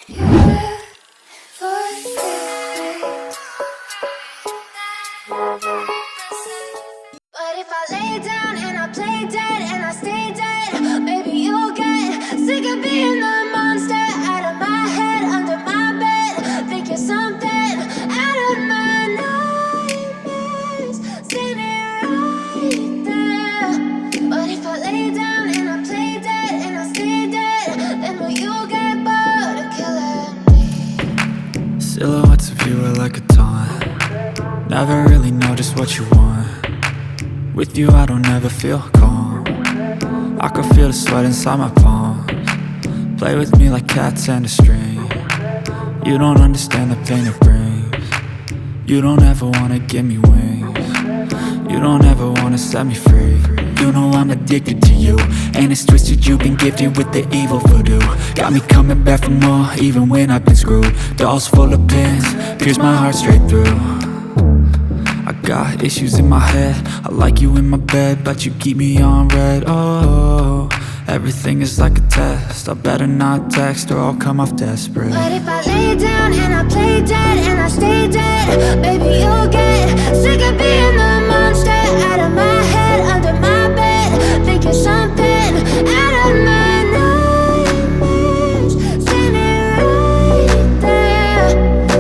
But if I lay down and I play dead and I stay dead, maybe you'll get sick of being the monster out of my head, under my bed. Think you're something out of my nightmares, standing right there. But if I lay down and I play dead and I stay dead, then will you get bored of killing me? Silhouettes of you are like a taunt. Never really know just what you want. With you I don't ever feel calm. I can feel the sweat inside my palms. Play with me like cats and a string. You don't understand the pain it brings. You don't ever wanna give me wings. You don't ever wanna set me free. You know I'm addicted to you, and it's twisted, you've been gifted with the evil voodoo. Got me coming back for more, even when I've been screwed. Dolls full of pins, pierce my heart straight through. I got issues in my head, I like you in my bed, but you keep me on red. Oh, everything is like a test. I better not text or I'll come off desperate. But if I lay down and I play dead and I stay dead, baby you'll get sick of being the monster out of my head, under my bed. Think you're something out of my nightmares, standing right there.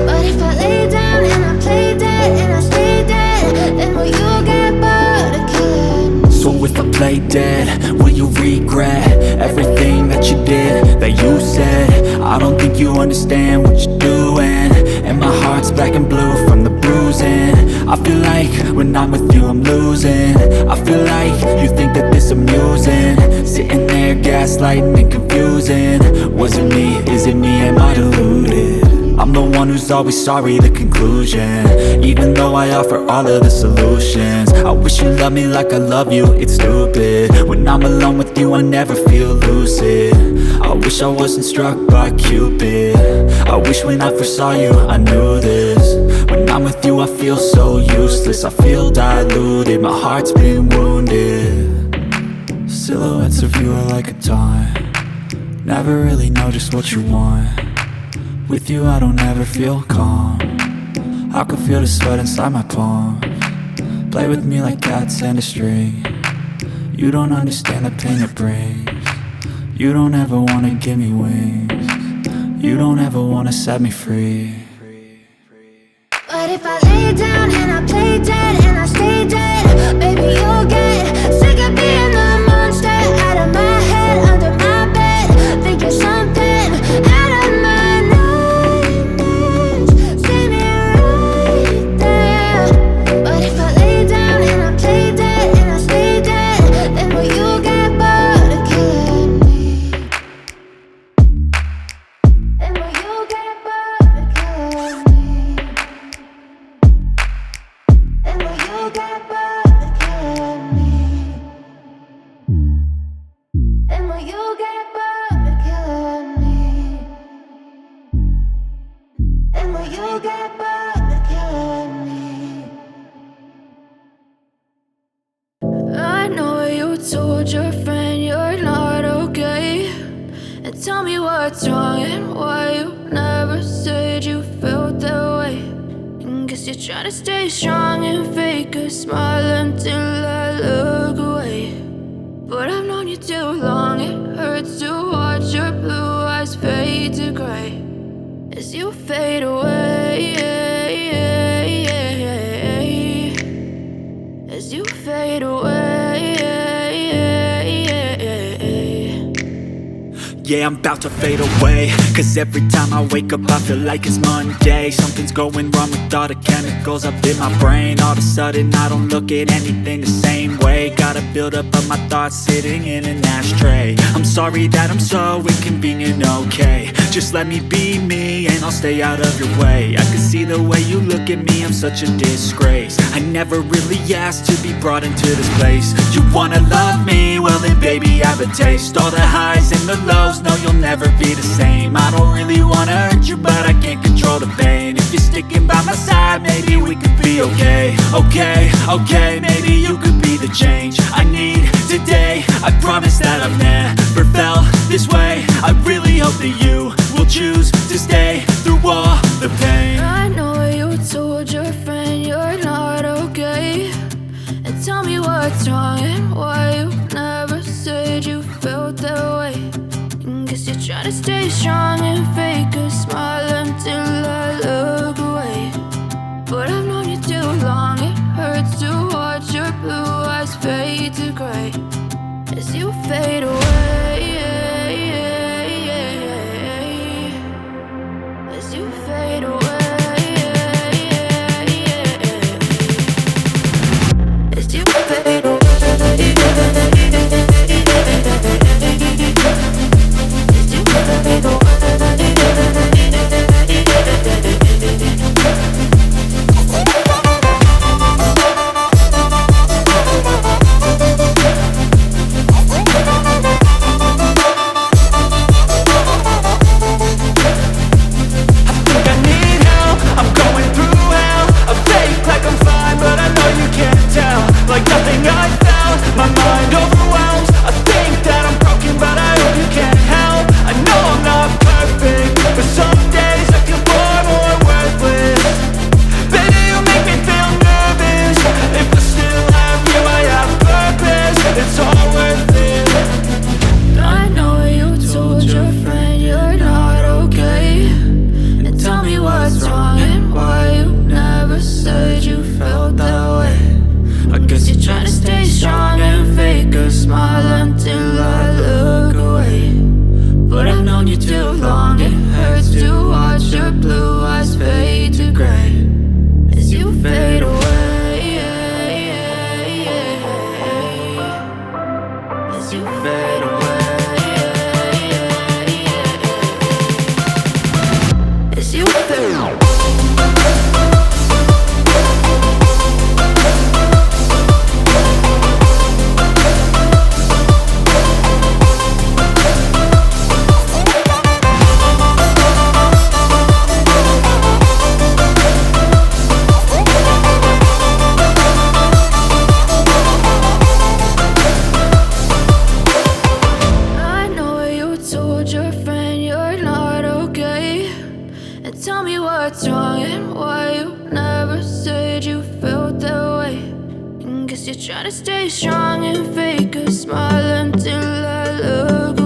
But if I lay down and I play dead and I stay dead, then will you get bored of killing me? So if I play dead, will you regret everything that you did, that you said? I don't think you understand what you're doing, and my heart's black and blue from the bruising. I feel like when I'm with you I'm losing. I feel like you think that this amusing, sitting there gaslighting and confusing. Was it me? Is it me? Am I deluded? I'm the one who's always sorry, the conclusion, even though I offer all of the solutions. I wish you loved me like I love you, it's stupid. When I'm alone with you I never feel lucid. I wish I wasn't struck by Cupid. I wish when I first saw you I knew this. When I'm with you I feel so useless, I feel diluted, my heart's been wounded. Silhouettes of you are like a taunt. Never really know just what you want. With you I don't ever feel calm. I can feel the sweat inside my palms. Play with me like cats and a string. You don't understand the pain it brings. You don't ever wanna give me wings. You don't ever wanna set me free. But if I lay down and I play dead and I stay dead, baby you'll get sick of being the monster out of my head, under my bed. Think you're something out of my nightmares, standing right there. But if I lay down and I play dead and I stay dead, then will you get bored of killing me? Then will you get bored of killing me? Then will you get bored of killing me? Then will you get bored of killing me? Then will you get bored of killing me? I know you told your friend you're not okay, and tell me what's wrong and why you never said you felt that way. And guess you're trying to stay strong and fake a smile until I look away. But I've known you too long, it hurts to watch your blue eyes fade to gray as you fade away, as you fade away. Yeah, I'm about to fade away, cause every time I wake up I feel like it's Monday. Something's going wrong with all the chemicals up in my brain. All of a sudden I don't look at anything the same way. Gotta build up of my thoughts sitting in an ashtray. I'm sorry that I'm so inconvenient, okay. Just let me be me and I'll stay out of your way. I can see the way you look at me, I'm such a disgrace. I never really asked to be brought into this place. You wanna love me? Well then baby have a taste. All the highs and the lows, no you'll never be the same. I don't really wanna hurt you but I can't control the pain. If you're sticking by my side maybe we could be okay. Okay, maybe you could be the change I need today. I promise that I've never felt this way. I really hope that you will choose to stay through all the pain. I know you told your friend you're not okay, and tell me what's wrong and why you never said you felt that way. Guess you're trying to stay strong and fake a smile until I look away. But I've known you too long, it hurts to watch your blue eyes fade to gray as you fade away. As you fade away. As you fade away. Like nothing I found, my mind overwhelms. I think that I'm broken, but I hope you can't help. I know I'm not perfect, but some days I feel far more worthless. Baby, you make me feel nervous. If I still have you, I have purpose. It's all worth it. I know you told your friend you're not okay, and tell me what's wrong and why you never said you felt that way. I guess you're trying to stay strong and fake a smile until I look away. But I've known you too long, it hurts to watch your blue eyes fade to gray as you fade away. As you fade away. As you fade away. Your friend you're not okay, and tell me what's wrong and why you never said you felt that way. And guess you're trying to stay strong and fake a smile until I look